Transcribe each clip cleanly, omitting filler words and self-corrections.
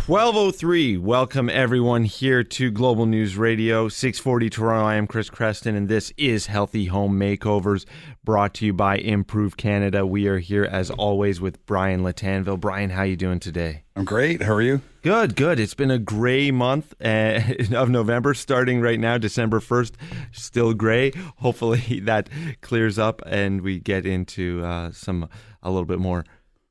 12:03. Welcome everyone here to Global News Radio 640 Toronto. I am Chris Chreston, and this is Healthy Home Makeovers, brought to you by Improve Canada. We are here as always with Brian Lattanville. Brian, how you doing today? I'm great. How are you? Good. It's been a gray month of November, starting right now, December 1st. Still gray. Hopefully that clears up and we get into a little bit more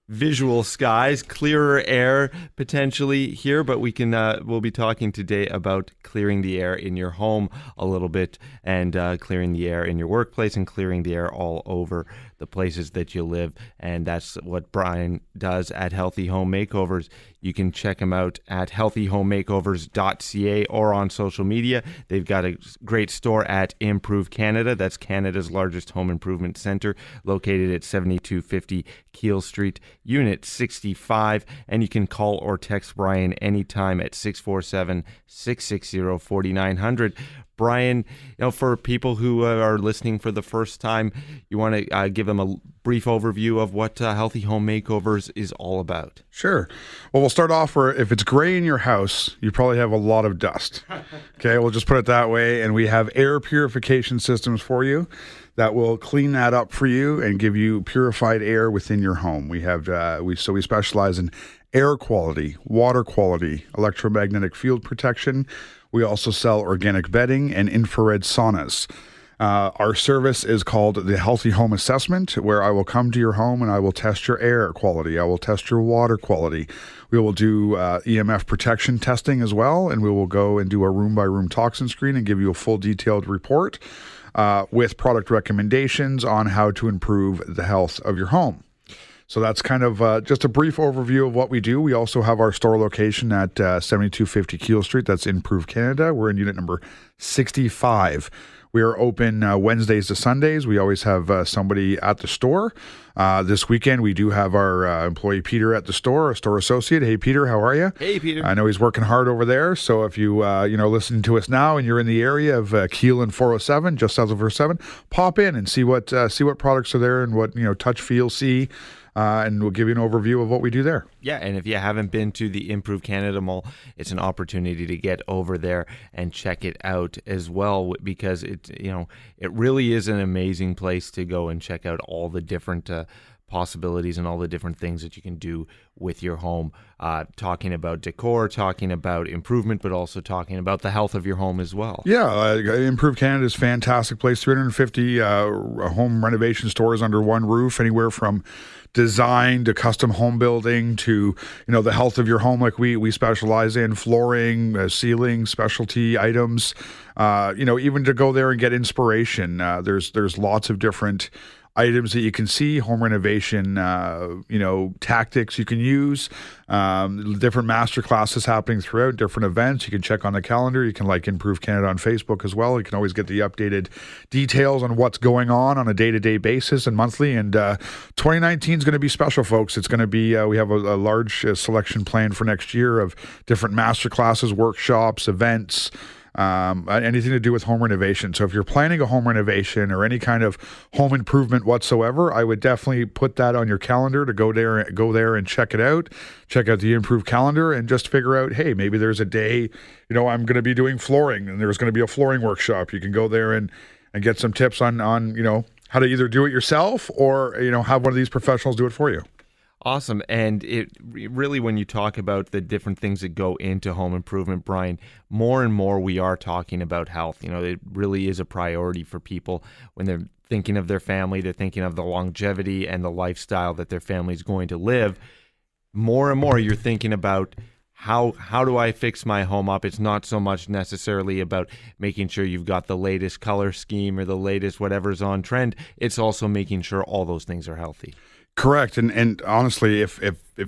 visual skies, clearer air potentially here, but we'll be talking today about clearing the air in your home a little bit, and clearing the air in your workplace, and clearing the air all over the places that you live. And that's what Brian does at Healthy Home Makeovers. You can check him out at healthyhomemakeovers.ca or on social media. They've got a great store at Improve Canada. That's Canada's largest home improvement center, located at 7250 Keele Street, Unit 65. And you can call or text Brian anytime at 647-660-4900. Brian, for people who are listening for the first time, you want to give them a brief overview of what Healthy Home Makeovers is all about. Sure. Well, we'll start off where if it's gray in your house, you probably have a lot of dust. Okay, we'll just put it that way. And we have air purification systems for you that will clean that up for you and give you purified air within your home. We have we specialize in air quality, water quality, electromagnetic field protection. We also sell organic bedding and infrared saunas. Our service is called the Healthy Home Assessment, where I will come to your home and I will test your air quality. I will test your water quality. We will do EMF protection testing as well, and we will go and do a room-by-room toxin screen and give you a full detailed report with product recommendations on how to improve the health of your home. So that's kind of just a brief overview of what we do. We also have our store location at 7250 Keele Street. That's Improve Canada. We're in unit number 65. We are open Wednesdays to Sundays. We always have somebody at the store. This weekend, we do have our employee Peter at the store, a store associate. Hey, Peter, how are you? Hey, Peter. I know he's working hard over there. So if you listen to us now and you're in the area of Keele and 407, just south of 407, pop in and see what products are there and what touch, feel, see. And we'll give you an overview of what we do there. Yeah, and if you haven't been to the Improve Canada Mall, it's an opportunity to get over there and check it out as well, because it really is an amazing place to go and check out all the different possibilities and all the different things that you can do with your home, talking about decor, talking about improvement, but also talking about the health of your home as well. Yeah, Improve Canada is a fantastic place. 350 home renovation stores under one roof, anywhere from design to custom home building to the health of your home. Like we specialize in flooring, ceiling, specialty items. Even to go there and get inspiration. There's lots of different items that you can see, home renovation, tactics you can use, different master classes happening throughout, different events. You can check on the calendar. You can like Improve Canada on Facebook as well. You can always get the updated details on what's going on a day-to-day basis and monthly. And 2019 is going to be special, folks. It's going to be, we have a large selection planned for next year of different master classes, workshops, events, anything to do with home renovation. So if you're planning a home renovation or any kind of home improvement whatsoever, I would definitely put that on your calendar to go there and check it out. Check out the Improve calendar and just figure out, hey, maybe there's a day, I'm going to be doing flooring and there's going to be a flooring workshop. You can go there and get some tips on how to either do it yourself or, have one of these professionals do it for you. Awesome. And it really, when you talk about the different things that go into home improvement, Brian, more and more we are talking about health. It really is a priority for people when they're thinking of their family, they're thinking of the longevity and the lifestyle that their family is going to live. More and more you're thinking about how do I fix my home up? It's not so much necessarily about making sure you've got the latest color scheme or the latest whatever's on trend. It's also making sure all those things are healthy. Correct. And honestly, if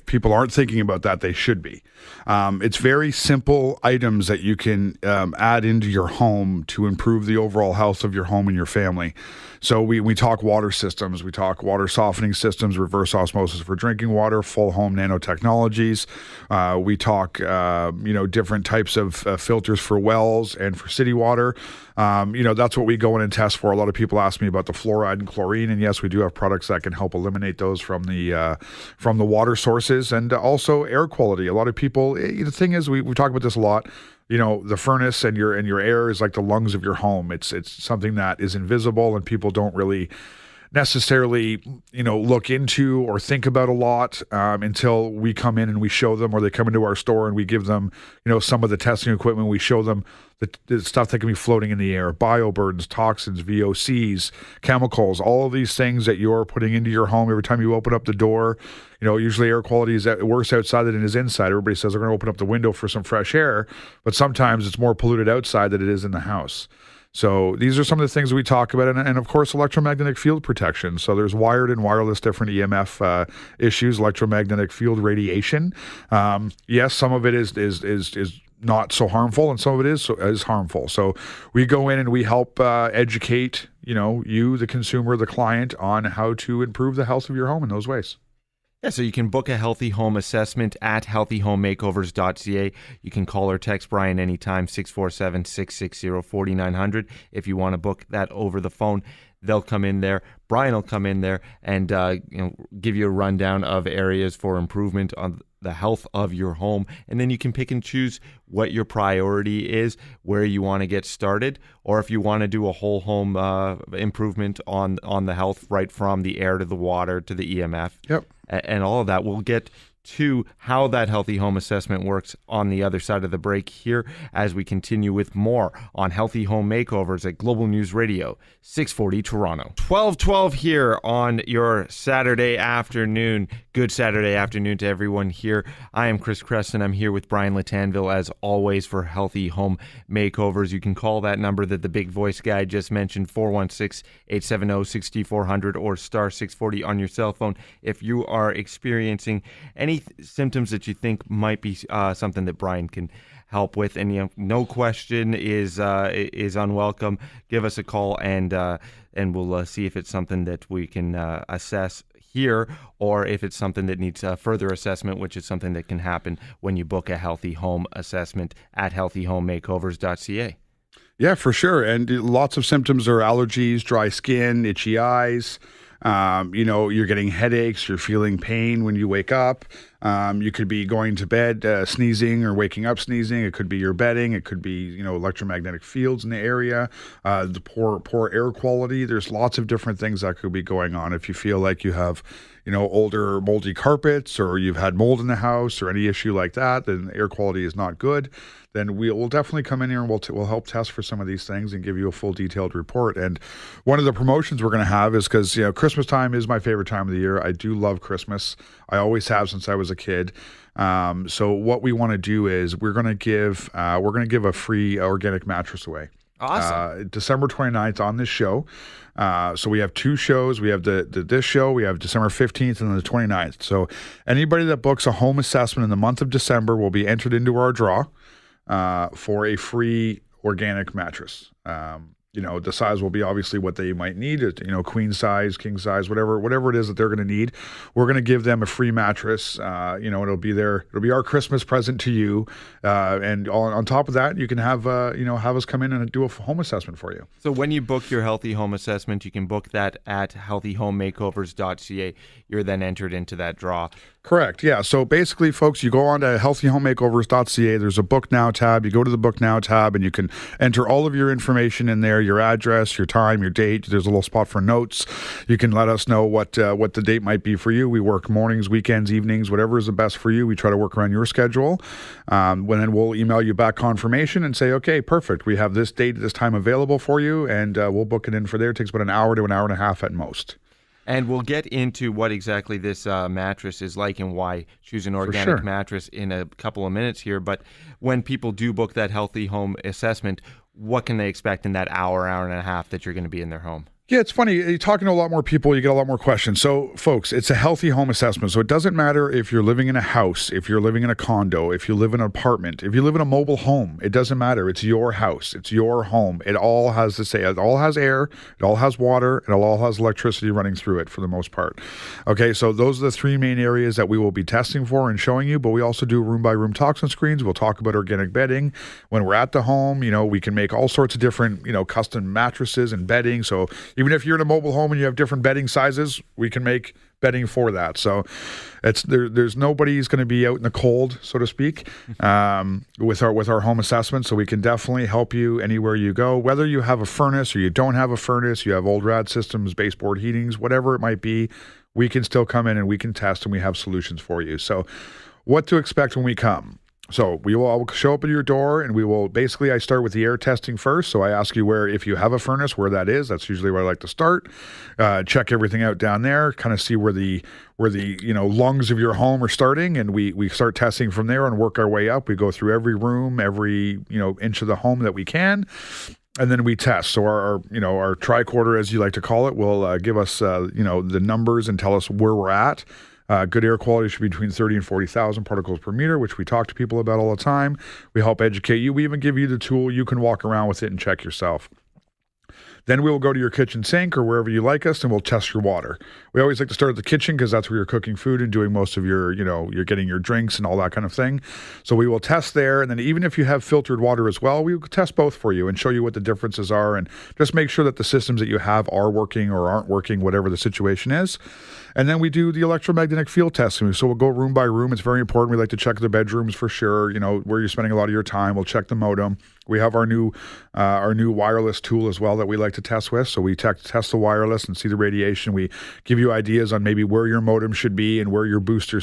people aren't thinking about that, they should be. It's very simple items that you can add into your home to improve the overall health of your home and your family. So we talk water systems, we talk water softening systems, reverse osmosis for drinking water, full home nanotechnologies. We talk, different types of filters for wells and for city water. That's what we go in and test for. A lot of people ask me about the fluoride and chlorine, and yes, we do have products that can help eliminate those from the water source sources, and also air quality. A lot of people, the thing is, we talk about this a lot. The furnace and your air is like the lungs of your home. It's something that is invisible and people don't really necessarily, look into or think about a lot until we come in and we show them, or they come into our store and we give them, some of the testing equipment. We show them the stuff that can be floating in the air, bioburdens, toxins, VOCs, chemicals, all of these things that you're putting into your home every time you open up the door. Usually air quality is worse outside than it is inside. Everybody says they're going to open up the window for some fresh air, but sometimes it's more polluted outside than it is in the house. So these are some of the things we talk about, and of course, electromagnetic field protection. So there's wired and wireless different EMF issues, electromagnetic field radiation. Yes, some of it is not so harmful, and some of it is harmful. So we go in and we help educate, you, the consumer, the client, on how to improve the health of your home in those ways. Yeah, so you can book a healthy home assessment at healthyhomemakeovers.ca. You can call or text Brian anytime, 647-660-4900. If you want to book that over the phone, they'll come in there. Brian will come in there and give you a rundown of areas for improvement on the health of your home. And then you can pick and choose what your priority is, where you want to get started, or if you want to do a whole home improvement on the health, right from the air to the water to the EMF. Yep. And all of that. We'll get to how that healthy home assessment works on the other side of the break here as we continue with more on Healthy Home Makeovers at Global News Radio, 640 Toronto. 12:12 here on your Saturday afternoon. Good Saturday afternoon to everyone here. I am Chris Chreston. I'm here with Brian Lattanville, as always, for Healthy Home Makeovers. You can call that number that the big voice guy just mentioned, 416-870-6400 or star 640 on your cell phone if you are experiencing any symptoms that you think might be something that Brian can help with, and no question is unwelcome. Give us a call and we'll see if it's something that we can assess here, or if it's something that needs further assessment, which is something that can happen when you book a healthy home assessment at healthyhomemakeovers.ca. Yeah, for sure. And lots of symptoms are allergies, dry skin, itchy eyes. You're getting headaches, you're feeling pain when you wake up. You could be going to bed sneezing or waking up sneezing. It could be your bedding. It could be, electromagnetic fields in the area, the poor air quality. There's lots of different things that could be going on. If you feel like you have, older moldy carpets, or you've had mold in the house, or any issue like that, then air quality is not good. Then we'll definitely come in here and we'll help test for some of these things and give you a full detailed report. And one of the promotions we're going to have is because Christmas time is my favorite time of the year. I do love Christmas. I always have since I was a kid. So what we want to do is we're going to give a free organic mattress away. Awesome. December 29th on this show. So we have two shows. We have this show. We have December 15th and then the 29th. So anybody that books a home assessment in the month of December will be entered into our draw for a free organic mattress. The size will be obviously what they might need, queen size, king size, whatever it is that they're going to need. We're going to give them a free mattress. It'll be our Christmas present to you. And on top of that, you can have us come in and do a home assessment for you. So when you book your healthy home assessment, you can book that at healthyhomemakeovers.ca. You're then entered into that draw. Correct. Yeah. So basically, folks, you go on to healthyhomemakeovers.ca. There's a Book Now tab. You go to the Book Now tab and you can enter all of your information in there, your address, your time, your date. There's a little spot for notes. You can let us know what the date might be for you. We work mornings, weekends, evenings, whatever is the best for you. We try to work around your schedule. Then we'll email you back confirmation and say, okay, perfect. We have this date, this time available for you, and we'll book it in for there. It takes about an hour to an hour and a half at most. And we'll get into what exactly this mattress is like and why choose an organic mattress in a couple of minutes here. But when people do book that healthy home assessment, what can they expect in that hour and a half that you're going to be in their home? Yeah, it's funny. You're talking to a lot more people, you get a lot more questions. So, folks, it's a healthy home assessment. So it doesn't matter if you're living in a house, if you're living in a condo, if you live in an apartment, if you live in a mobile home. It doesn't matter. It's your house. It's your home. It all has it all has air, it all has water, and it all has electricity running through it for the most part. Okay, so those are the three main areas that we will be testing for and showing you, but we also do room-by-room toxin screens. We'll talk about organic bedding. When we're at the home, we can make all sorts of different, custom mattresses and bedding. So even if you're in a mobile home and you have different bedding sizes, we can make bedding for that. So there's nobody's going to be out in the cold, so to speak, with our home assessment. So we can definitely help you anywhere you go, whether you have a furnace or you don't have a furnace, you have old rad systems, baseboard heatings, whatever it might be, we can still come in and we can test and we have solutions for you. So what to expect when we come. So I will show up at your door and we will basically, I start with the air testing first. So I ask you if you have a furnace, where that is. That's usually where I like to start. Check everything out down there, kind of see where the lungs of your home are starting. And we start testing from there and work our way up. We go through every room, every, inch of the home that we can. And then we test. So our tricorder, as you like to call it, will give us, the numbers and tell us where we're at. Good air quality should be between 30 and 40,000 particles per meter, which we talk to people about all the time. We help educate you. We even give you the tool. You can walk around with it and check yourself. Then we will go to your kitchen sink or wherever you like us, and we'll test your water. We always like to start at the kitchen because that's where you're cooking food and doing most of your, you're getting your drinks and all that kind of thing. So we will test there. And then even if you have filtered water as well, we will test both for you and show you what the differences are and just make sure that the systems that you have are working or aren't working, whatever the situation is. And then we do the electromagnetic field testing. So we'll go room by room. It's very important. We like to check the bedrooms for sure, where you're spending a lot of your time. We'll check the modem. We have our new wireless tool as well that we like to test with. So we test the wireless and see the radiation. We give you ideas on maybe where your modem should be and where your Wi-Fi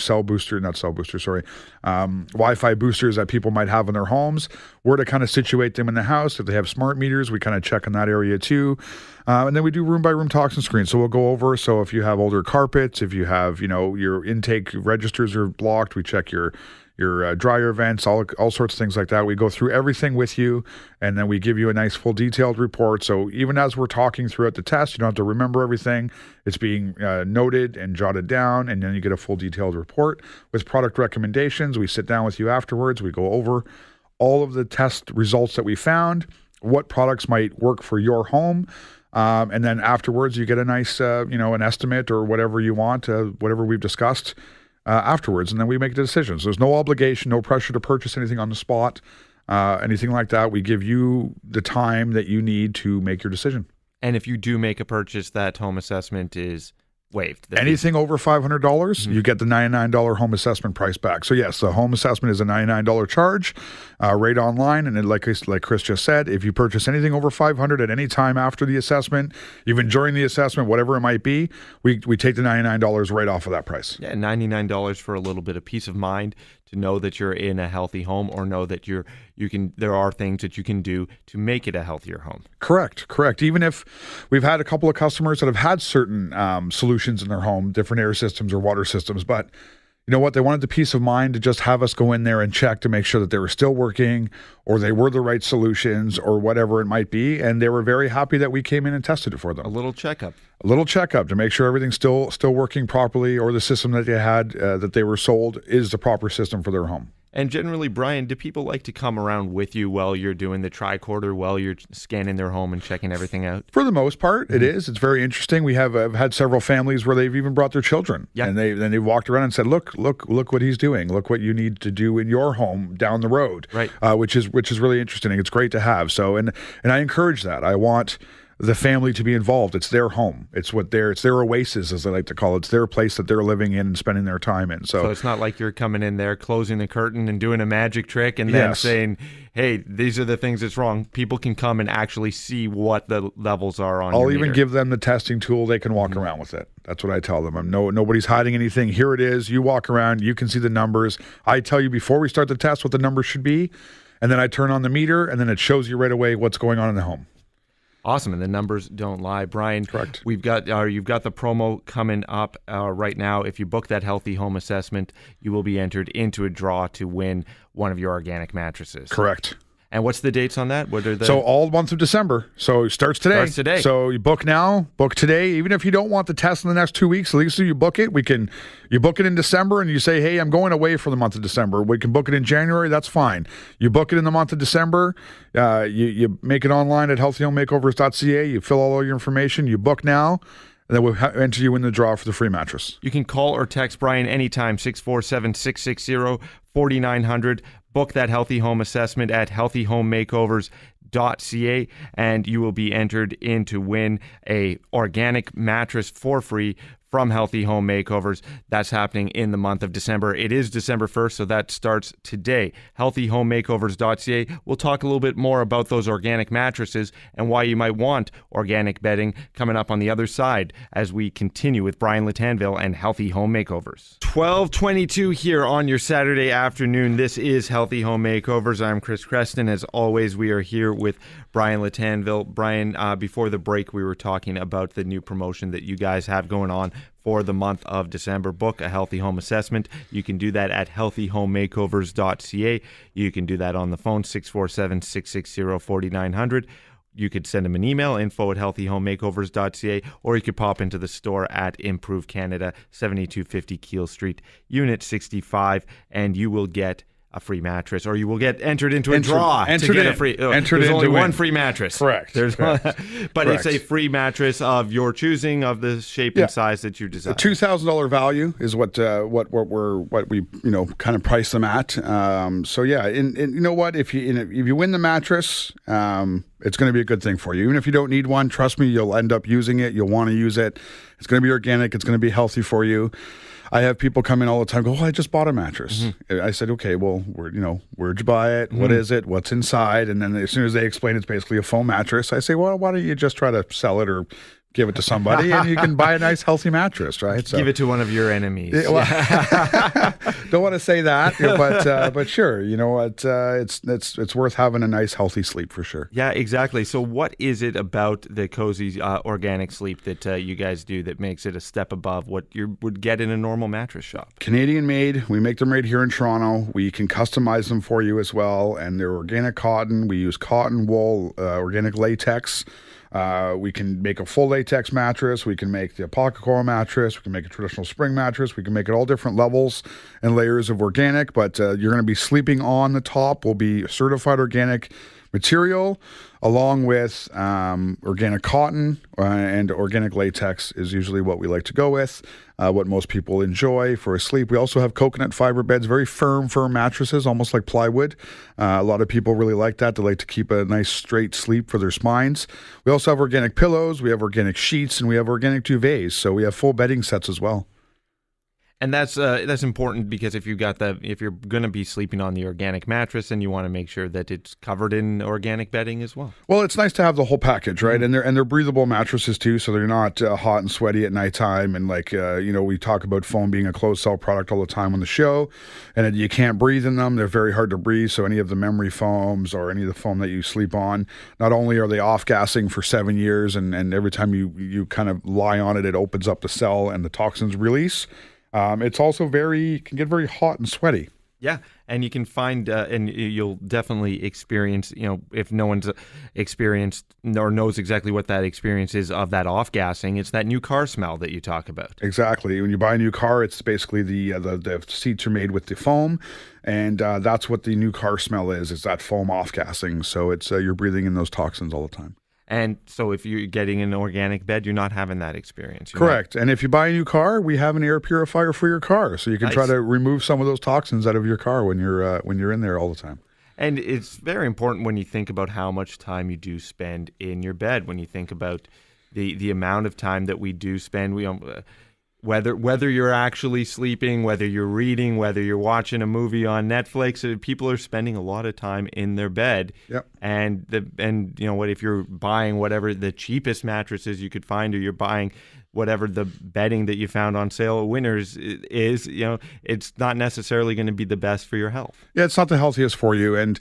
boosters that people might have in their homes, where to kind of situate them in the house. If they have smart meters, we kind of check in that area too. And then we do room by room toxin screens. So we'll go over. So if you have older carpets, if you have, your intake registers are blocked, we check your dryer vents, all sorts of things like that. We go through everything with you, and then we give you a nice full detailed report. So even as we're talking throughout the test, you don't have to remember everything. It's being noted and jotted down, and then you get a full detailed report with product recommendations. We sit down with you afterwards. We go over all of the test results that we found, what products might work for your home. And then afterwards, you get a nice, an estimate or whatever you want, whatever we've discussed afterwards. And then we make the decisions. There's no obligation, no pressure to purchase anything on the spot, anything like that. We give you the time that you need to make your decision. And if you do make a purchase, that home assessment is waived. Anything over $500, you get the $99 home assessment price back. So yes, the home assessment is a $99 charge, right online. And then like Chris just said, if you purchase anything over $500 at any time after the assessment, even during the assessment, whatever it might be, we take the $99 right off of that price. Yeah, $99 for a little bit of peace of mind to know that you're in a healthy home, or know that there are things that you can do to make it a healthier home. Correct. Even if we've had a couple of customers that have had certain solutions in their home, different air systems or water systems, but you know what? They wanted the peace of mind to just have us go in there and check to make sure that they were still working or they were the right solutions or whatever it might be. And they were very happy that we came in and tested it for them. A little checkup to make sure everything's still working properly, or the system that they had, that they were sold, is the proper system for their home. And generally, Brian, do people like to come around with you while you're doing the tricorder, while you're scanning their home and checking everything out? For the most part, it is. It's very interesting. I've had several families where they've even brought their children, and they've walked around and said, "Look what he's doing. Look what you need to do in your home down the road." Right. Which is really interesting. It's great to have. So, and I encourage that. I want the family to be involved. It's their home. It's their oasis, as they like to call it. It's their place that they're living in and spending their time in. So it's not like you're coming in there, closing the curtain and doing a magic trick and then saying, hey, these are the things that's wrong. People can come and actually see what the levels are on I'll your even meter. give them the testing tool. They can walk around with it. That's what I tell them. Nobody's hiding anything. Here it is. You walk around. You can see the numbers. I tell you before we start the test what the numbers should be, and then I turn on the meter, and then it shows you right away what's going on in the home. Awesome, and the numbers don't lie. Brian, correct. You've got the promo coming up right now. If you book that healthy home assessment, you will be entered into a draw to win one of your organic mattresses. Correct. And what's the dates on that? So all month of December. So it starts today. So you book now, book today. Even if you don't want the test in the next 2 weeks, at least you book it. You book it in December and you say, hey, I'm going away for the month of December. We can book it in January. That's fine. You book it in the month of December. You make it online at healthyhomemakeovers.ca. You fill all your information. You book now. And then we'll enter you in the draw for the free mattress. You can call or text Brian anytime, 647-660-4900. Book that healthy home assessment at healthyhomemakeovers.ca. healthyhomemakeovers.ca, and you will be entered in to win a organic mattress for free from Healthy Home Makeovers. That's happening in the month of December. It is December 1st, so that starts today. Healthyhomemakeovers.ca. We'll talk a little bit more about those organic mattresses and why you might want organic bedding coming up on the other side as we continue with Brian Lattanville and Healthy Home Makeovers. 12:22 here on your Saturday afternoon. This is Healthy Home Makeovers. I'm Chris Chreston. As always, we are here with Brian Lattanville. Brian, before the break, we were talking about the new promotion that you guys have going on for the month of December. Book a healthy home assessment. You can do that at healthyhomemakeovers.ca. You can do that on the phone, 647-660-4900. You could send them an email, info@healthyhomemakeovers.ca, or you could pop into the store at Improve Canada, 7250 Keele Street, Unit 65, and you will get a free mattress, or you will get entered into a draw to get a free. There's only one free mattress. Correct. But Correct. It's a free mattress of your choosing, of the shape and size that you desire. The $2,000 value is what we kind of price them at. So yeah, and you know what? If you win the mattress, it's going to be a good thing for you. Even if you don't need one, trust me, you'll end up using it. You'll want to use it. It's going to be organic. It's going to be healthy for you. I have people come in all the time, go, I just bought a mattress. Mm-hmm. I said, okay, well, where'd you buy it? Mm-hmm. What is it? What's inside? And then as soon as they explain it's basically a foam mattress, I say, well, why don't you just try to sell it or give it to somebody and you can buy a nice healthy mattress, right? So, give it to one of your enemies. Don't want to say that, but sure, you know what? It's worth having a nice healthy sleep for sure. Yeah, exactly. So what is it about the cozy organic sleep that you guys do that makes it a step above what you would get in a normal mattress shop? Canadian made. We make them right here in Toronto. We can customize them for you as well, and they're organic cotton. We use cotton wool, organic latex. We can make a full latex mattress. We can make the pocket coral mattress. We can make a traditional spring mattress. We can make it all different levels and layers of organic, but you're going to be sleeping on the top will be certified organic material along with organic cotton and organic latex is usually what we like to go with, what most people enjoy for a sleep. We also have coconut fiber beds, very firm mattresses, almost like plywood. A lot of people really like that. They like to keep a nice straight sleep for their spines. We also have organic pillows, we have organic sheets, and we have organic duvets. So we have full bedding sets as well. And that's important because if you're going to be sleeping on the organic mattress, and you want to make sure that it's covered in organic bedding as well. Well, it's nice to have the whole package, right? Mm-hmm. And they're breathable mattresses too, so they're not hot and sweaty at nighttime. And we talk about foam being a closed cell product all the time on the show, and you can't breathe in them. They're very hard to breathe. So any of the memory foams or any of the foam that you sleep on, not only are they off gassing for 7 years, and every time you kind of lie on it, it opens up the cell and the toxins release. It's also can get very hot and sweaty. Yeah, and you can find, and you'll definitely experience, if no one's experienced or knows exactly what that experience is of that off-gassing, it's that new car smell that you talk about. Exactly. When you buy a new car, it's basically the seats are made with the foam, and that's what the new car smell is that foam off-gassing. So it's you're breathing in those toxins all the time. And so if you're getting an organic bed, you're not having that experience. Correct. And if you buy a new car, we have an air purifier for your car. So you can try to remove some of those toxins out of your car when you're in there all the time. And it's very important when you think about how much time you do spend in your bed. When you think about the amount of time that we do spend, whether you're actually sleeping, whether you're reading, whether you're watching a movie on Netflix, people are spending a lot of time in their bed. Yep. And if you're buying whatever the cheapest mattresses you could find, or you're buying whatever the bedding that you found on sale at Winners is, it's not necessarily going to be the best for your health. Yeah, it's not the healthiest for you. And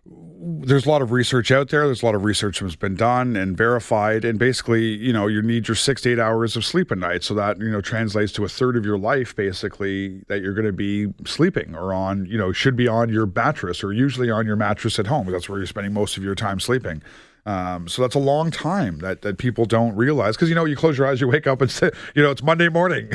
there's a lot of research out there. There's a lot of research that's been done and verified. And basically, you need your 6 to 8 hours of sleep a night. So that, translates to a third of your life, basically, that you're going to be sleeping or on, should be on your mattress or usually on your mattress at home. That's where you're spending most of your time sleeping. So that's a long time that people don't realize, because you close your eyes, you wake up and say, it's Monday morning,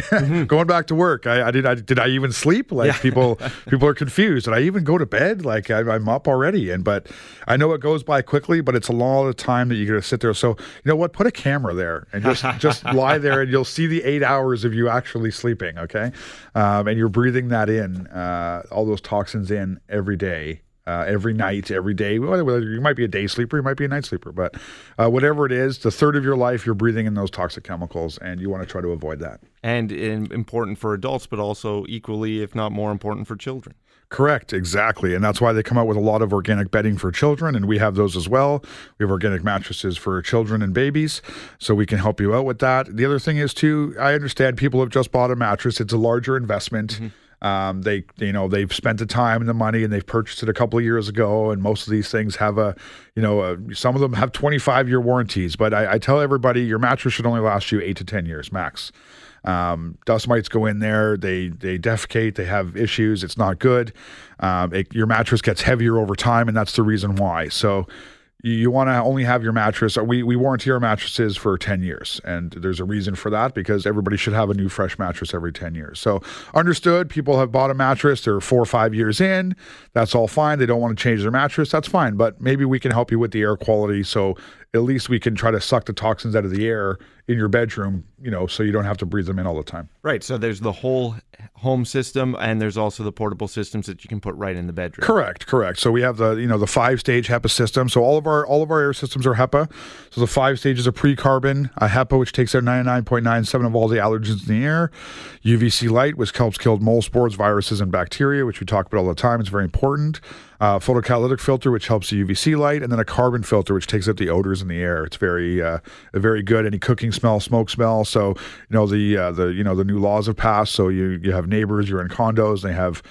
going back to work. Did I even sleep? People are confused. Did I even go to bed? I'm up already. But I know it goes by quickly, but it's a lot of time that you got to sit there. So you know what? Put a camera there and just lie there, and you'll see the 8 hours of you actually sleeping. Okay, and you're breathing that in, all those toxins in every day. every night, every day. Whether you might be a day sleeper, you might be a night sleeper, but whatever it is, the third of your life you're breathing in those toxic chemicals, and you want to try to avoid that. And important for adults, but also equally, if not more important, for children. Correct, exactly. And that's why they come out with a lot of organic bedding for children, and we have those as well. We have organic mattresses for children and babies, so we can help you out with that. The other thing is, too, I understand people have just bought a mattress. It's a larger investment. Mm-hmm. They've spent the time and the money, and they've purchased it a couple of years ago, and most of these things have some of them have 25-year warranties. But I tell everybody, your mattress should only last you 8 to 10 years max. Dust mites go in there, they defecate, they have issues, it's not good. Your mattress gets heavier over time, and that's the reason why. So you want to only have your mattress. We warranty our mattresses for 10 years, and there's a reason for that, because everybody should have a new fresh mattress every 10 years. So understood, people have bought a mattress, they're 4 or 5 years in, that's all fine. They don't want to change their mattress, that's fine, but maybe we can help you with the air quality, so at least we can try to suck the toxins out of the air in your bedroom, so you don't have to breathe them in all the time. Right. So there's the whole home system, and there's also the portable systems that you can put right in the bedroom. Correct. So we have the 5-stage HEPA system. So all of our air systems are HEPA. So the 5 stages are pre-carbon, HEPA, which takes out 99.97% of all the allergens in the air, UVC light, which helps kill mold spores, viruses, and bacteria, which we talk about all the time. It's very important. Photocatalytic filter, which helps the UVC light, and then a carbon filter, which takes out the odors in the air. It's very good. Any cooking smell, smoke smell. So the new laws have passed. So you have neighbors, you're in condos, they have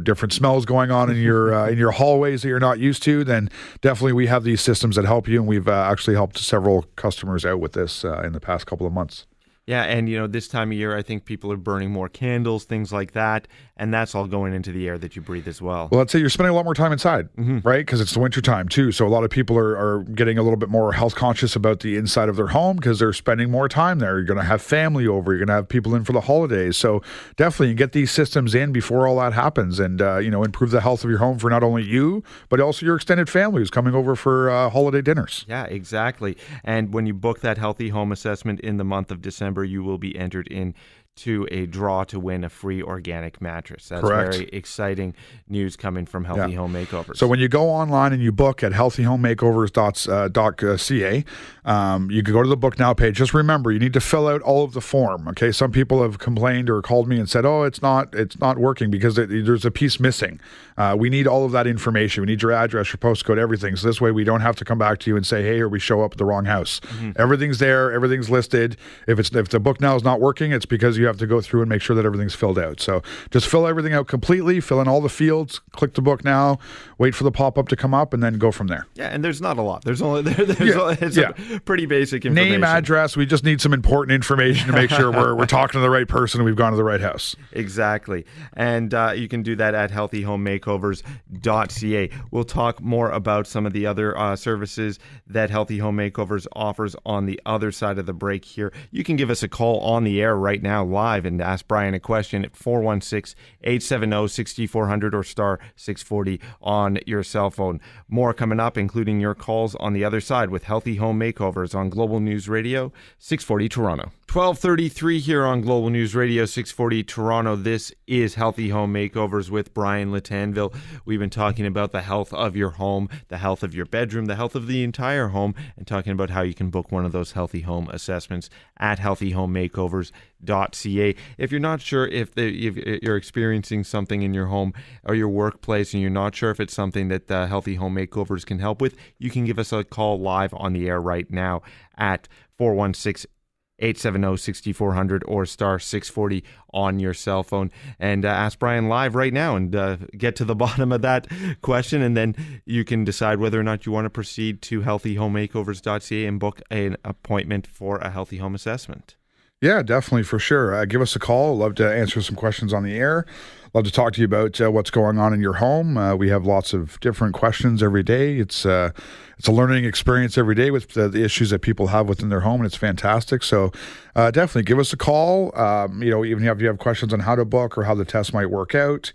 different smells going on in your hallways that you're not used to. Then definitely we have these systems that help you, and we've actually helped several customers out with this in the past couple of months. Yeah, and this time of year, I think people are burning more candles, things like that, and that's all going into the air that you breathe as well. Well, I'd say you're spending a lot more time inside, right? Because it's the winter time too. So a lot of people are getting a little bit more health conscious about the inside of their home because they're spending more time there. You're going to have family over. You're going to have people in for the holidays. So definitely get these systems in before all that happens, and improve the health of your home for not only you, but also your extended family who's coming over for holiday dinners. Yeah, exactly. And when you book that Healthy Home Assessment in the month of December, you will be entered in to a draw to win a free organic mattress. That's Correct. Very exciting news coming from Healthy Home Makeovers. So when you go online and you book at healthyhomemakeovers.ca, you can go to the Book Now page. Just remember, you need to fill out all of the form. Okay, some people have complained or called me and said, "Oh, it's not working because there's a piece missing." We need all of that information. We need your address, your postcode, everything. So this way, we don't have to come back to you and say, "Hey," or we show up at the wrong house. Mm-hmm. Everything's there. Everything's listed. If the Book Now is not working, it's because you have to go through and make sure that everything's filled out. So just fill everything out completely, fill in all the fields, click the Book Now, wait for the pop-up to come up, and then go from there. Yeah, and there's not a lot. There's a pretty basic information. Name, address. We just need some important information to make sure we're talking to the right person and we've gone to the right house. Exactly. And you can do that at healthyhomemakeovers.ca. We'll talk more about some of the other services that Healthy Home Makeovers offers on the other side of the break here. You can give us a call on the air right now, live, and ask Brian a question at 416-870-6400 or star 640 on your cell phone. More coming up, including your calls on the other side with Healthy Home Makeovers on Global News Radio 640 Toronto. 12:33 here on Global News Radio 640 Toronto. This is Healthy Home Makeovers with Brian Lattanville. We've been talking about the health of your home, the health of your bedroom, the health of the entire home, and talking about how you can book one of those healthy home assessments at healthyhomemakeovers.ca. If you're not sure if you're experiencing something in your home or your workplace and you're not sure if it's something that Healthy Home Makeovers can help with, you can give us a call live on the air right now at 416-870-6400 or star 640 on your cell phone, and ask Brian live right now and get to the bottom of that question, and then you can decide whether or not you want to proceed to healthyhomemakeovers.ca and book an appointment for a healthy home assessment. Yeah, definitely, for sure. Give us a call. I'd love to answer some questions on the air. Love to talk to you about what's going on in your home. We have lots of different questions every day. It's a learning experience every day with the issues that people have within their home, and it's fantastic. So definitely give us a call. Even if you have questions on how to book or how the test might work out.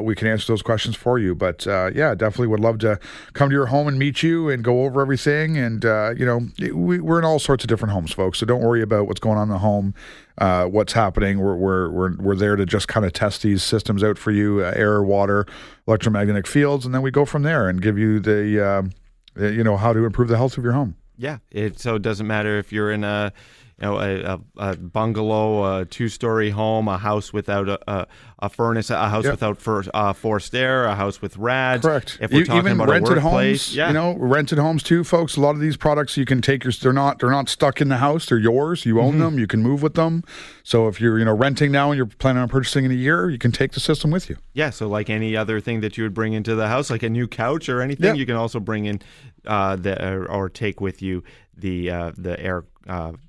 we can answer those questions for you. But yeah, definitely would love to come to your home and meet you and go over everything. And we're in all sorts of different homes, folks. So don't worry about what's going on in the home, what's happening. We're there to just kind of test these systems out for you, air, water, electromagnetic fields, and then we go from there and give you the how to improve the health of your home. Yeah, so it doesn't matter if you're in a bungalow, a 2-story home, a house without a furnace, a house without forced air, a house with rads. Correct. If we're talking even about rented a workplace, homes, rented homes too, folks. A lot of these products you can take they're not stuck in the house. They're yours. You own them. You can move with them. So if you're renting now and you're planning on purchasing in a year, you can take the system with you. Yeah. So like any other thing that you would bring into the house, like a new couch or anything, you can also bring in or take with you the air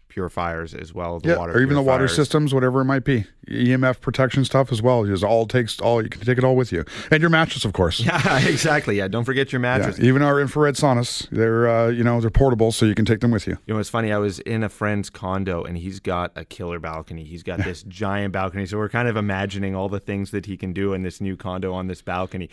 purifiers as well, water or even the water purifiers. systems, whatever it might be, EMF protection stuff as well. You can take it all with you, and your mattress, of course. Yeah, exactly. Yeah, don't forget your mattress. Yeah, even our infrared saunas, they're portable, so you can take them with you. You know, it's funny. I was in a friend's condo, and he's got a killer balcony. He's got this giant balcony, so we're kind of imagining all the things that he can do in this new condo on this balcony.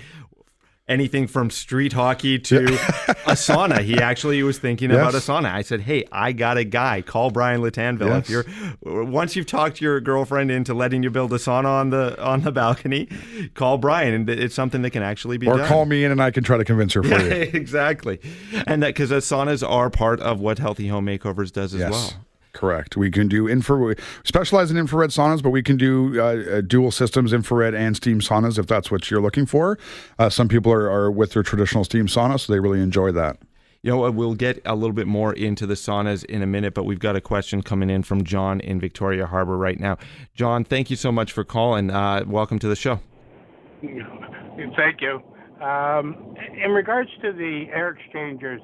Anything from street hockey to a sauna. He actually was thinking about a sauna. I said, hey, I got a guy. Call Brian Lattanville. If once you've talked your girlfriend into letting you build a sauna on the balcony, call Brian, and it's something that can actually be done. Or call me in, and I can try to convince her for you. Exactly. And that because saunas are part of what Healthy Home Makeovers does as well. Correct. We can do we specialize in infrared saunas, but we can do dual systems, infrared and steam saunas, if that's what you're looking for. Some people are with their traditional steam sauna, so they really enjoy that. You know, we'll get a little bit more into the saunas in a minute, but we've got a question coming in from John in Victoria Harbor right now. John, thank you so much for calling. Welcome to the show. Thank you. In regards to the air exchangers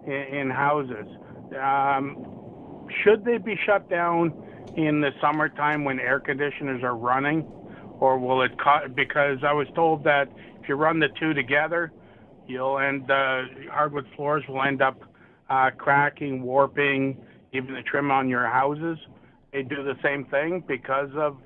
in houses, should they be shut down in the summertime when air conditioners are running, or will it because I was told that if you run the two together, hardwood floors will end up cracking, warping, even the trim on your houses. They do the same thing because of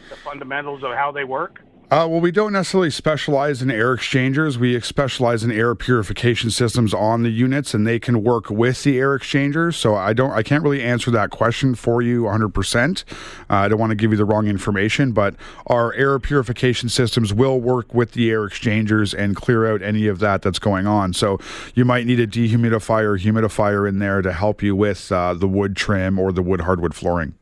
the fundamentals of how they work. Well, we don't necessarily specialize in air exchangers. We specialize in air purification systems on the units, and they can work with the air exchangers. So I can't really answer that question for you 100%. I don't want to give you the wrong information, but our air purification systems will work with the air exchangers and clear out any of that's going on. So you might need a dehumidifier or humidifier in there to help you with the wood trim or the wood hardwood flooring.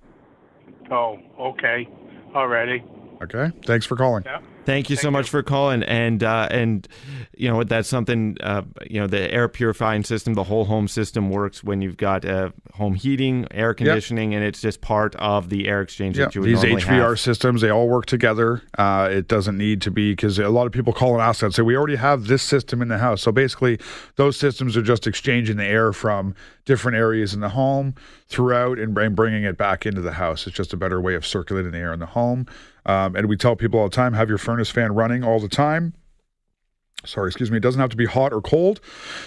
Oh, okay. Alrighty. Okay. Thanks for calling. Yeah. Thank you so much for calling. And that's something, the air purifying system, the whole home system works when you've got home heating, air conditioning, and it's just part of the air exchange that you would normally have. These HVR systems, they all work together. It doesn't need to be, because a lot of people call and ask that, say, we already have this system in the house. So basically, those systems are just exchanging the air from different areas in the home throughout and bringing it back into the house. It's just a better way of circulating the air in the home. And we tell people all the time, have your furnace fan running all the time. It doesn't have to be hot or cold,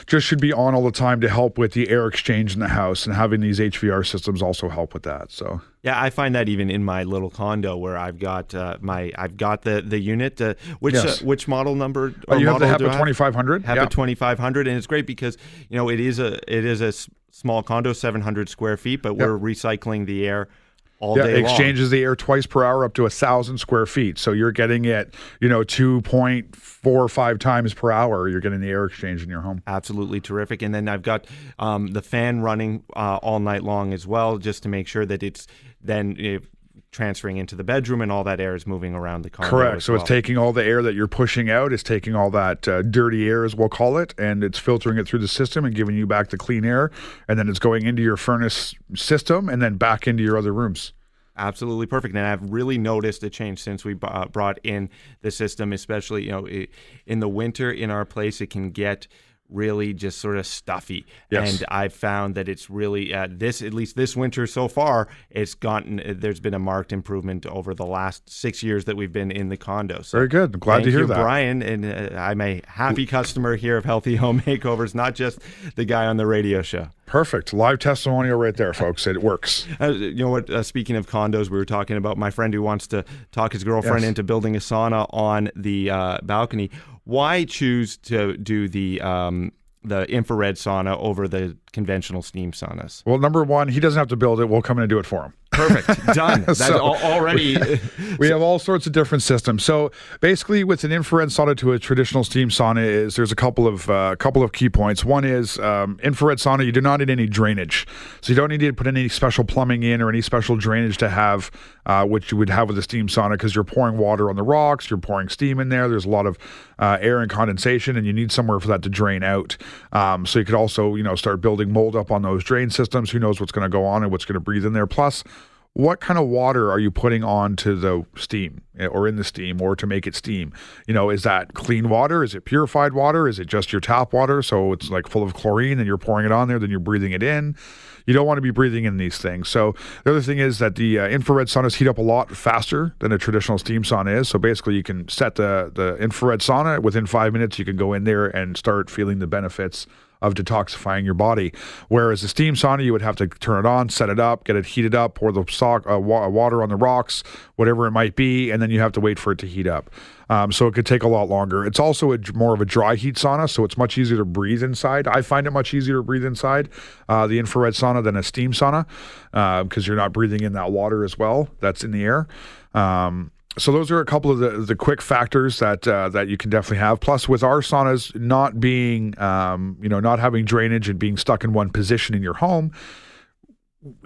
just should be on all the time to help with the air exchange in the house, and having these HVR systems also help with that. So yeah, I find that even in my little condo where I've got the unit. Which model number? You have the HEPA 2500. HEPA 2500, and it's great because it is a small condo, 700 square feet, but we're recycling the air all day long. Exchanges the air twice per hour up to 1,000 square feet. So you're getting it, 2.45 times per hour. You're getting the air exchange in your home. Absolutely terrific. And then I've got the fan running all night long as well, just to make sure that it's then transferring into the bedroom and all that air is moving around the condo. Correct. So it's taking all the air that you're pushing out, it's taking all that dirty air, as we'll call it, and it's filtering it through the system and giving you back the clean air. And then it's going into your furnace system and then back into your other rooms. Absolutely perfect. And I've really noticed a change since we brought in the system, especially, in the winter in our place, it can get really just sort of stuffy. Yes. And I've found that it's really at least this winter so far, there's been a marked improvement over the last 6 years that we've been in the condo. So very good. I'm glad to hear thank you, that. Brian, and I'm a happy customer here of Healthy Home Makeovers, not just the guy on the radio show. Perfect. Live testimonial right there, folks. It works. You know what? Speaking of condos, we were talking about my friend who wants to talk his girlfriend into building a sauna on the balcony. Why choose to do the infrared sauna over the conventional steam saunas? Well, number one, he doesn't have to build it. We'll come in and do it for him. Perfect. Done. That's already. We have all sorts of different systems. So basically, with an infrared sauna to a traditional steam sauna, there's a couple of key points. One is infrared sauna. You do not need any drainage, so you don't need to put any special plumbing in or any special drainage to have what you would have with a steam sauna, because you're pouring water on the rocks, you're pouring steam in there. There's a lot of air and condensation, and you need somewhere for that to drain out. So you could also start building mold up on those drain systems. Who knows what's going to go on and what's going to breathe in there. Plus, what kind of water are you putting onto the steam or in the steam or to make it steam? Is that clean water? Is it purified water? Is it just your tap water? So it's like full of chlorine and you're pouring it on there, then you're breathing it in. You don't want to be breathing in these things. So the other thing is that the infrared saunas heat up a lot faster than a traditional steam sauna is. So basically you can set the infrared sauna. Within 5 minutes, you can go in there and start feeling the benefits of detoxifying your body. Whereas a steam sauna, you would have to turn it on, set it up, get it heated up, pour the water on the rocks, whatever it might be, and then you have to wait for it to heat up. So it could take a lot longer. It's also more of a dry heat sauna, so it's much easier to breathe inside. I find it much easier to breathe inside the infrared sauna than a steam sauna, because you're not breathing in that water as well that's in the air. So those are a couple of the quick factors that you can definitely have. Plus, with our saunas not being, not having drainage and being stuck in one position in your home,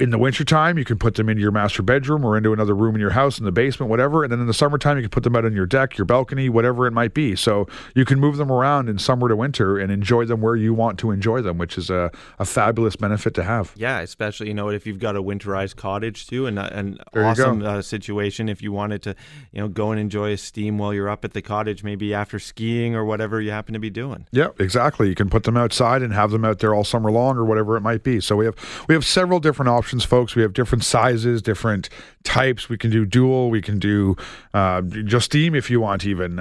in the wintertime, you can put them into your master bedroom or into another room in your house, in the basement, whatever. And then in the summertime, you can put them out on your deck, your balcony, whatever it might be. So you can move them around in summer to winter and enjoy them where you want to enjoy them, which is a fabulous benefit to have. Yeah, especially, if you've got a winterized cottage too, and an awesome situation if you wanted to, go and enjoy a steam while you're up at the cottage, maybe after skiing or whatever you happen to be doing. Yeah, exactly. You can put them outside and have them out there all summer long or whatever it might be. So we have several different options, folks. We have different sizes, different types. We can do dual. We can do just steam if you want even.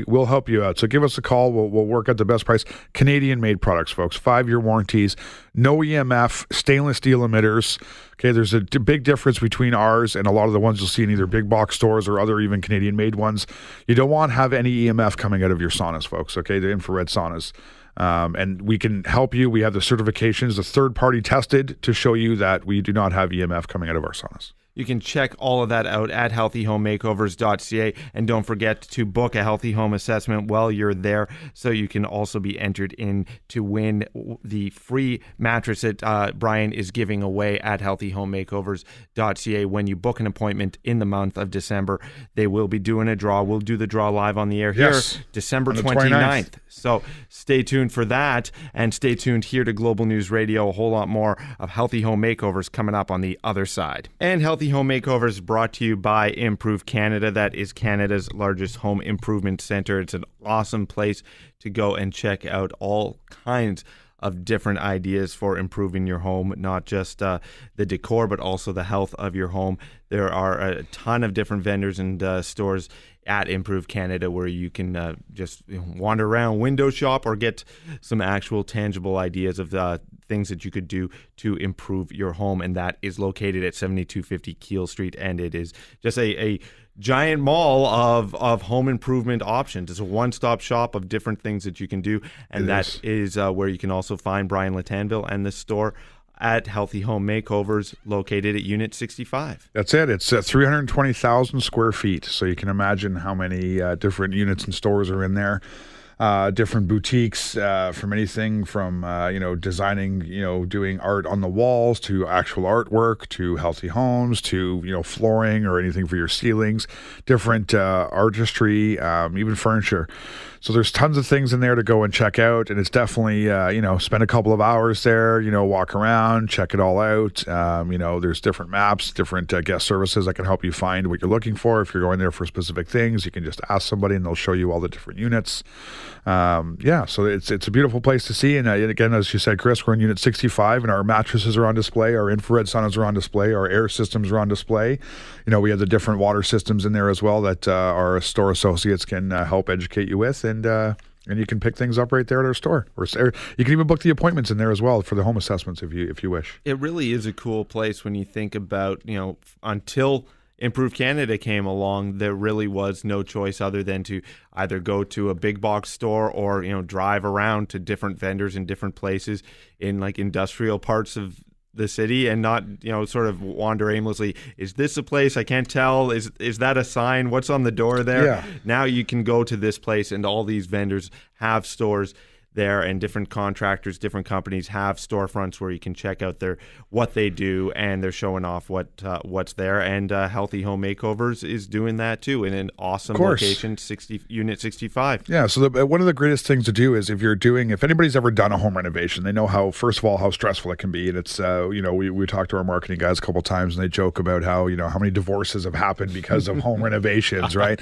We'll help you out. So give us a call. We'll work out the best price. Canadian-made products, folks. 5-year warranties. No EMF. Stainless steel emitters. Okay, there's a big difference between ours and a lot of the ones you'll see in either big box stores or other even Canadian-made ones. You don't want to have any EMF coming out of your saunas, folks. Okay, the infrared saunas. And we can help you. We have the certifications, the third-party tested to show you that we do not have EMF coming out of our saunas. You can check all of that out at healthyhomemakeovers.ca, and don't forget to book a Healthy Home assessment while you're there, so you can also be entered in to win the free mattress that Brian is giving away at healthyhomemakeovers.ca. When you book an appointment in the month of December, they will be doing a draw. We'll do the draw live on the air here, December 29th. So stay tuned for that, and stay tuned here to Global News Radio. A whole lot more of Healthy Home Makeovers coming up on the other side. And Healthy Home Makeovers brought to you by Improve Canada. That is Canada's largest home improvement center. It's an awesome place to go and check out all kinds of different ideas for improving your home, not just the decor, but also the health of your home. There are a ton of different vendors and stores at Improve Canada where you can just wander around, window shop, or get some actual tangible ideas of things that you could do to improve your home. And that is located at 7250 Keele Street, and it is just a giant mall of home improvement options. It's a one-stop shop of different things that you can do, and that is where you can also find Brian Lattanville and the store at Healthy Home Makeovers, located at Unit 65. That's it. It's 320,000 square feet, so you can imagine how many different units and stores are in there. Different boutiques, from anything from designing, doing art on the walls, to actual artwork, to healthy homes, to flooring or anything for your ceilings, different artistry, even furniture. So there's tons of things in there to go and check out, and it's definitely, spend a couple of hours there, walk around, check it all out. There's different maps, different guest services that can help you find what you're looking for. If you're going there for specific things, you can just ask somebody and they'll show you all the different units. So it's a beautiful place to see. And again, as you said, Chris, we're in Unit 65, and our mattresses are on display, our infrared saunas are on display, our air systems are on display. We have the different water systems in there as well that our store associates can help educate you with, and you can pick things up right there at our store. Or you can even book the appointments in there as well for the home assessments if you wish. It really is a cool place when you think about, until Improve Canada came along, there really was no choice other than to either go to a big box store or, drive around to different vendors in different places in like industrial parts of the city and not, sort of wander aimlessly. Is this a place? I can't tell. Is that a sign? What's on the door there? Yeah. Now you can go to this place, and all these vendors have stores there, and different contractors, different companies have storefronts where you can check out what they do, and they're showing off what's there. And Healthy Home Makeovers is doing that too in an awesome location, Unit 65. Yeah. So one of the greatest things to do is if anybody's ever done a home renovation, they know how stressful it can be. And it's we talked to our marketing guys a couple of times, and they joke about how many divorces have happened because of home renovations, right?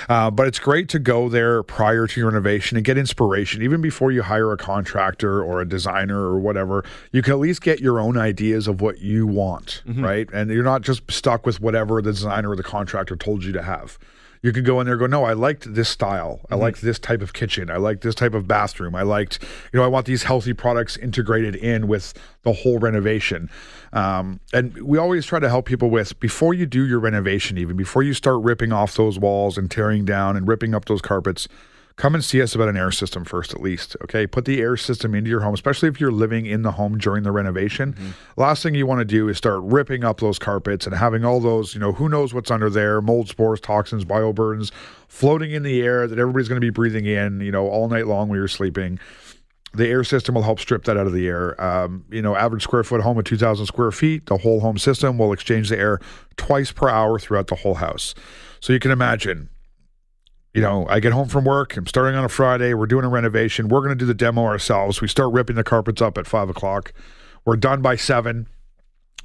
But it's great to go there prior to your renovation and get inspiration, even before you hire a contractor or a designer or whatever. You can at least get your own ideas of what you want, right? And you're not just stuck with whatever the designer or the contractor told you to have. You can go in there and go, no, I liked this style. I liked this type of kitchen. I liked this type of bathroom. I liked, I want these healthy products integrated in with the whole renovation. And we always try to help people with, before you do your renovation, even before you start ripping off those walls and tearing down and ripping up those carpets, come and see us about an air system first, at least. Okay, put the air system into your home, especially if you're living in the home during the renovation. Last thing you want to do is start ripping up those carpets and having all those, who knows what's under there, mold spores, toxins, bioburdens, floating in the air that everybody's going to be breathing in, all night long when you're sleeping. The air system will help strip that out of the air. Average square foot home of 2,000 square feet, the whole home system will exchange the air twice per hour throughout the whole house. So you can imagine, I get home from work, I'm starting on a Friday, we're doing a renovation, we're going to do the demo ourselves. We start ripping the carpets up at 5 o'clock. We're done by 7.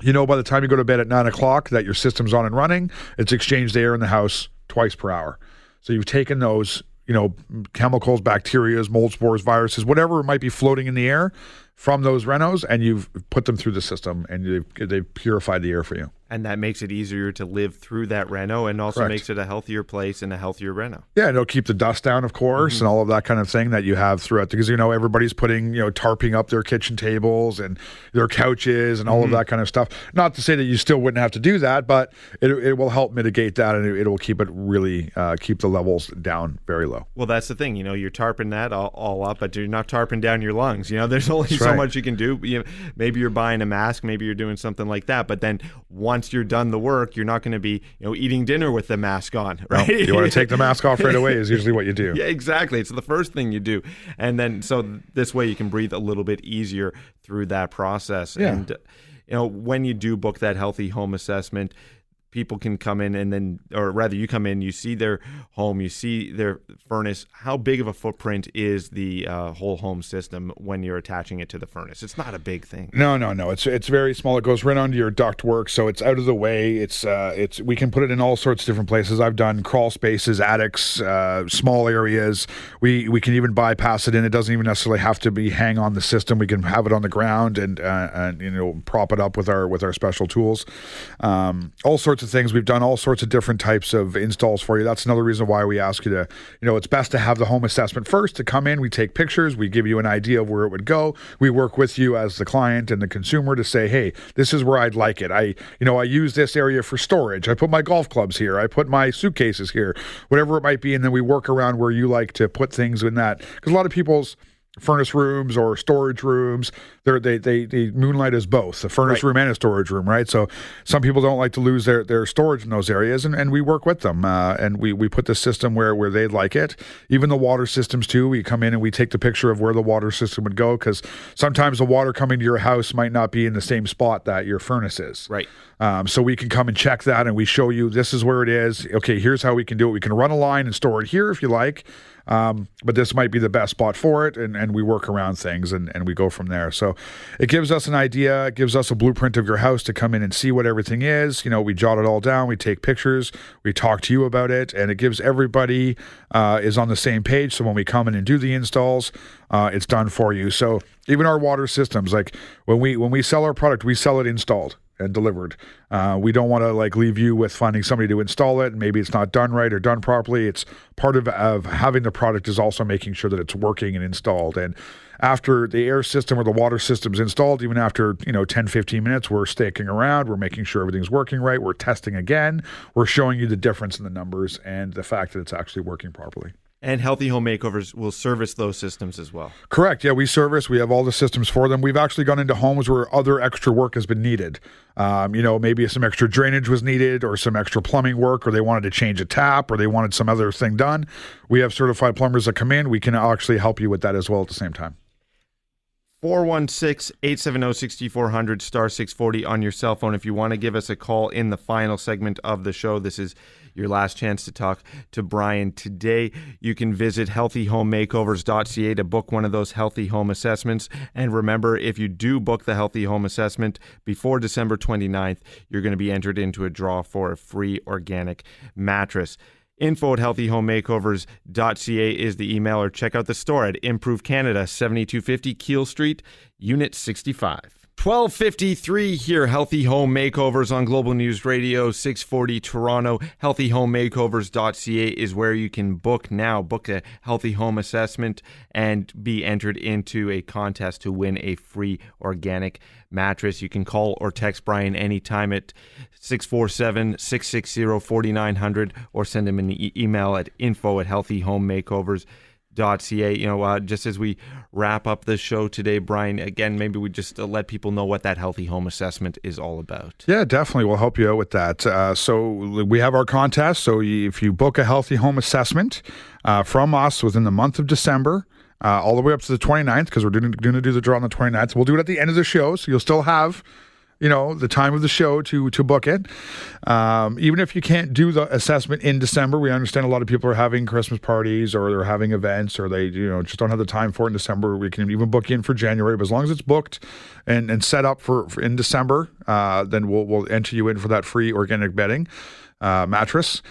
By the time you go to bed at 9 o'clock that your system's on and running, it's exchanged the air in the house twice per hour. So you've taken those, chemicals, bacteria, mold spores, viruses, whatever might be floating in the air from those renos, and you've put them through the system, and they've purified the air for you. And that makes it easier to live through that reno, and also makes it a healthier place and a healthier reno. Yeah, and it'll keep the dust down, of course, and all of that kind of thing that you have throughout. Because, everybody's putting, tarping up their kitchen tables and their couches and all of that kind of stuff. Not to say that you still wouldn't have to do that, but it will help mitigate that, and it will keep it really, keep the levels down very low. Well, that's the thing. You're tarping that all up, but you're not tarping down your lungs. There's only so much you can do. Maybe you're buying a mask, maybe you're doing something like that, but then once you're done the work, you're not going to be eating dinner with the mask on, right? No, you want to take the mask off right away is usually what you do. Yeah, exactly. It's the first thing you do. And then so this way you can breathe a little bit easier through that process. Yeah. And when you do book that healthy home assessment, people can come in and then, or rather you come in, you see their home, you see their furnace. How big of a footprint is the whole home system when you're attaching it to the furnace? It's not a big thing. No. It's very small. It goes right onto your ductwork, so it's out of the way. It's we can put it in all sorts of different places. I've done crawl spaces, attics, small areas. We can even bypass it in. It doesn't even necessarily have to be hang on the system. We can have it on the ground and prop it up with our special tools. All sorts of things. We've done all sorts of different types of installs for you. That's another reason why we ask you to, it's best to have the home assessment first, to come in, we take pictures, we give you an idea of where it would go. We work with you as the client and the consumer to say, hey, this is where I'd like it. I use this area for storage. I put my golf clubs here. I put my suitcases here, whatever it might be. And then we work around where you like to put things in that. Because a lot of people's furnace rooms or storage rooms, they moonlight as both a furnace room and a storage room, right? So some people don't like to lose their storage in those areas, and we work with them, and we put the system where they'd like it. Even the water systems too, we come in and we take the picture of where the water system would go, because sometimes the water coming to your house might not be in the same spot that your furnace is. Right. So we can come and check that, and we show you this is where it is. Okay, here's how we can do it. We can run a line and store it here if you like. but this might be the best spot for it, and we work around things, and we go from there. So it gives us an idea, it gives us a blueprint of your house to come in and see what everything is. We jot it all down, we take pictures, we talk to you about it, and it gives everybody is on the same page. So when we come in and do the installs, it's done for you. So even our water systems, like when we sell our product, we sell it installed and delivered. We don't want to leave you with finding somebody to install it and maybe it's not done right or done properly. It's part of having the product is also making sure that it's working and installed. And after the air system or the water system's installed, even after 10, 15 minutes, we're sticking around, we're making sure everything's working right, we're testing again, we're showing you the difference in the numbers and the fact that it's actually working properly. And Healthy Home Makeovers will service those systems as well. Correct. Yeah, we have all the systems for them. We've actually gone into homes where other extra work has been needed. Maybe some extra drainage was needed or some extra plumbing work, or they wanted to change a tap or they wanted some other thing done. We have certified plumbers that come in. We can actually help you with that as well at the same time. 416-870-6400, star 640 on your cell phone. If you want to give us a call in the final segment of the show, this is your last chance to talk to Brian today. You can visit healthyhomemakeovers.ca to book one of those healthy home assessments. And remember, if you do book the healthy home assessment before December 29th, you're going to be entered into a draw for a free organic mattress. Info at healthyhomemakeovers.ca is the email, or check out the store at Improve Canada, 7250 Keele Street, Unit 65. 12:53 here, Healthy Home Makeovers on Global News Radio 640 Toronto. Healthyhomemakeovers.ca is where you can book now. Book a healthy home assessment and be entered into a contest to win a free organic mattress. You can call or text Brian anytime at 647-660-4900 or send him an email at info@healthyhomemakeovers.ca. Just as we wrap up the show today, Brian, again, maybe we just let people know what that healthy home assessment is all about. Yeah, definitely. We'll help you out with that. So we have our contest. So if you book a healthy home assessment from us within the month of December, all the way up to the 29th, because we're going to do the draw on the 29th. We'll do it at the end of the show, so you'll still have the time of the show to book it. Even if you can't do the assessment in December, we understand a lot of people are having Christmas parties or they're having events or they just don't have the time for it in December. We can even book you in for January, but as long as it's booked and set up for in December, then we'll enter you in for that free organic bedding mattress.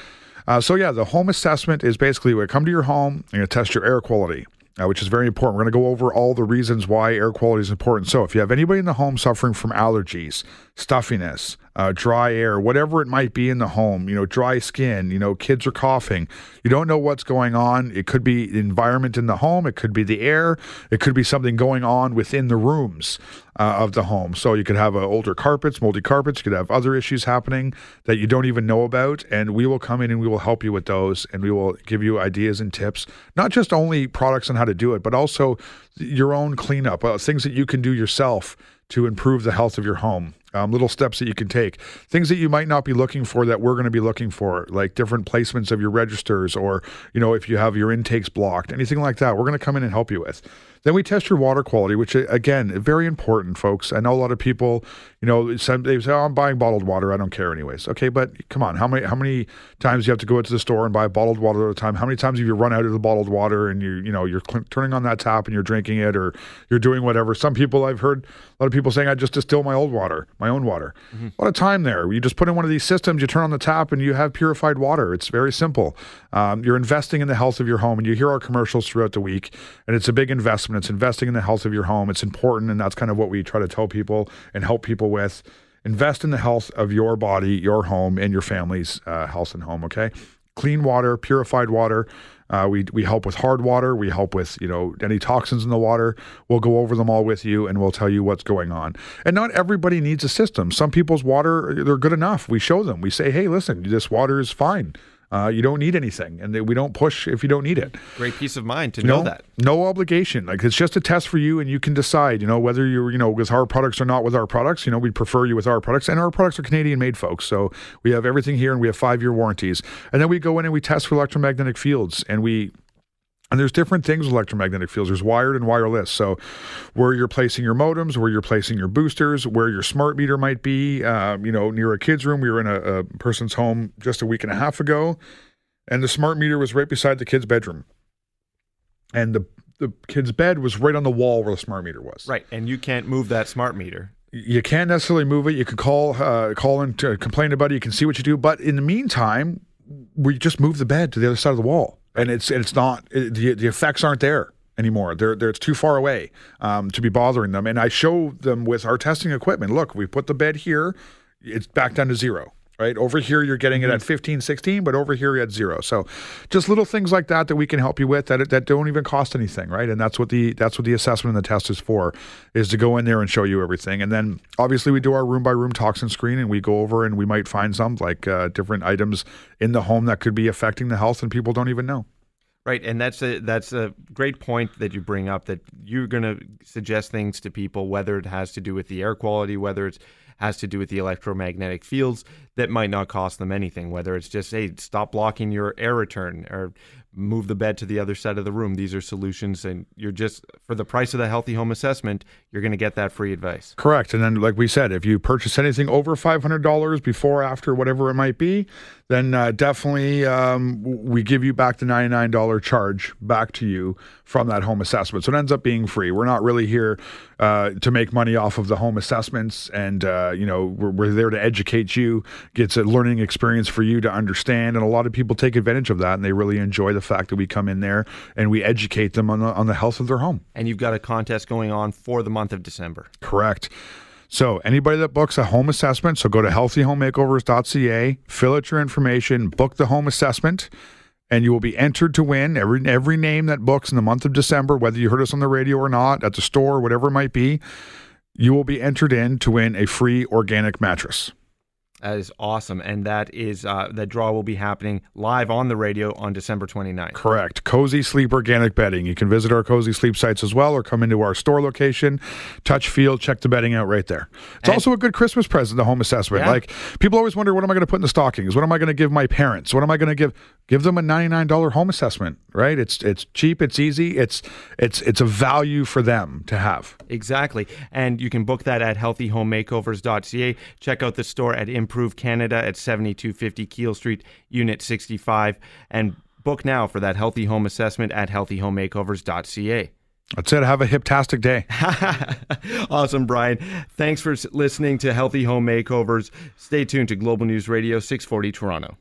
The home assessment is basically we come to your home, you're going to test your air quality. Which is very important. We're going to go over all the reasons why air quality is important. So if you have anybody in the home suffering from allergies, stuffiness, dry air, whatever it might be in the home, dry skin, kids are coughing, you don't know what's going on. It could be the environment in the home. It could be the air. It could be something going on within the rooms of the home. So you could have older carpets, moldy carpets. You could have other issues happening that you don't even know about. And we will come in and we will help you with those. And we will give you ideas and tips, not just only products on how to do it, but also your own cleanup, things that you can do yourself to improve the health of your home. Little steps that you can take, things that you might not be looking for that we're going to be looking for, like different placements of your registers or, if you have your intakes blocked, anything like that, we're going to come in and help you with. Then we test your water quality, which again, very important, folks. I know a lot of people, they say, oh, I'm buying bottled water. I don't care anyways. Okay, but come on, how many times do you have to go into the store and buy bottled water at a time? How many times have you run out of the bottled water and you're turning on that tap and you're drinking it or you're doing whatever? Some people, I've heard a lot of people saying, I just distill my own water. Mm-hmm. A lot of time there. You just put in one of these systems, you turn on the tap and you have purified water. It's very simple. You're investing in the health of your home, and you hear our commercials throughout the week, and it's a big investment. It's investing in the health of your home. It's important, and that's kind of what we try to tell people and help people with. Invest in the health of your body, your home, and your family's health and home, okay? Clean water, purified water. We help with hard water. We help with, any toxins in the water. We'll go over them all with you and we'll tell you what's going on. And not everybody needs a system. Some people's water, they're good enough. We show them. We say, hey, listen, this water is fine. You don't need anything, and we don't push if you don't need it. Great peace of mind to know that. No obligation. It's just a test for you, and you can decide, whether you're, with our products or not with our products. We prefer you with our products, and our products are Canadian-made, folks. So we have everything here, and we have 5-year warranties. And then we go in and we test for electromagnetic fields, and there's different things with electromagnetic fields. There's wired and wireless. So where you're placing your modems, where you're placing your boosters, where your smart meter might be, near a kid's room. We were in a person's home just a week and a half ago, and the smart meter was right beside the kid's bedroom. and the kid's bed was right on the wall where the smart meter was. Right, and you can't move that smart meter. You can't necessarily move it. You can call in to complain about it. You can see what you do. But in the meantime, we just move the bed to the other side of the wall, and it's not the effects aren't there anymore. It's too far away to be bothering them. And I show them with our testing equipment. Look, we put the bed here. It's back down to 0. Right over here, you're getting it at 15, 16, but over here, you're at 0. So, just little things like that we can help you with that don't even cost anything, right? And that's what the assessment and the test is for, is to go in there and show you everything. And then, obviously, we do our room by room toxin screen, and we go over and we might find some different items in the home that could be affecting the health, and people don't even know. Right, and that's a great point that you bring up, that you're going to suggest things to people, whether it has to do with the air quality, whether it has to do with the electromagnetic fields, that might not cost them anything, whether it's just, hey, stop blocking your air return or move the bed to the other side of the room. These are solutions, and you're just, for the price of the Healthy Home Assessment, you're going to get that free advice. Correct. And then, like we said, if you purchase anything over $500, before, after, whatever it might be, then definitely we give you back the $99 charge back to you from that home assessment. So it ends up being free. We're not really here to make money off of the home assessments, and we're there to educate you. It's a learning experience for you to understand, and a lot of people take advantage of that, and they really enjoy the fact that we come in there and we educate them on the health of their home. And you've got a contest going on for the month of December. Correct. So anybody that books a home assessment, so go to healthyhomemakeovers.ca, fill out your information, book the home assessment, and you will be entered to win. Every name that books in the month of December, whether you heard us on the radio or not, at the store, whatever it might be, you will be entered in to win a free organic mattress. That is awesome. And that is that draw will be happening live on the radio on December 29th. Correct. Cozy Sleep Organic Bedding. You can visit our Cozy Sleep sites as well, or come into our store location, touch, feel, check the bedding out right there. It's also a good Christmas present, the home assessment. Yeah. Like, people always wonder, what am I going to put in the stockings? What am I going to give my parents? What am I going to give? Give them a $99 home assessment, right? It's cheap, it's easy, it's a value for them to have. Exactly. And you can book that at healthyhomemakeovers.ca. Check out the store at Improve Canada at 7250 Keele Street, Unit 65. And book now for that healthy home assessment at healthyhomemakeovers.ca. That's it. Have a hiptastic day. Awesome, Brian. Thanks for listening to Healthy Home Makeovers. Stay tuned to Global News Radio 640 Toronto.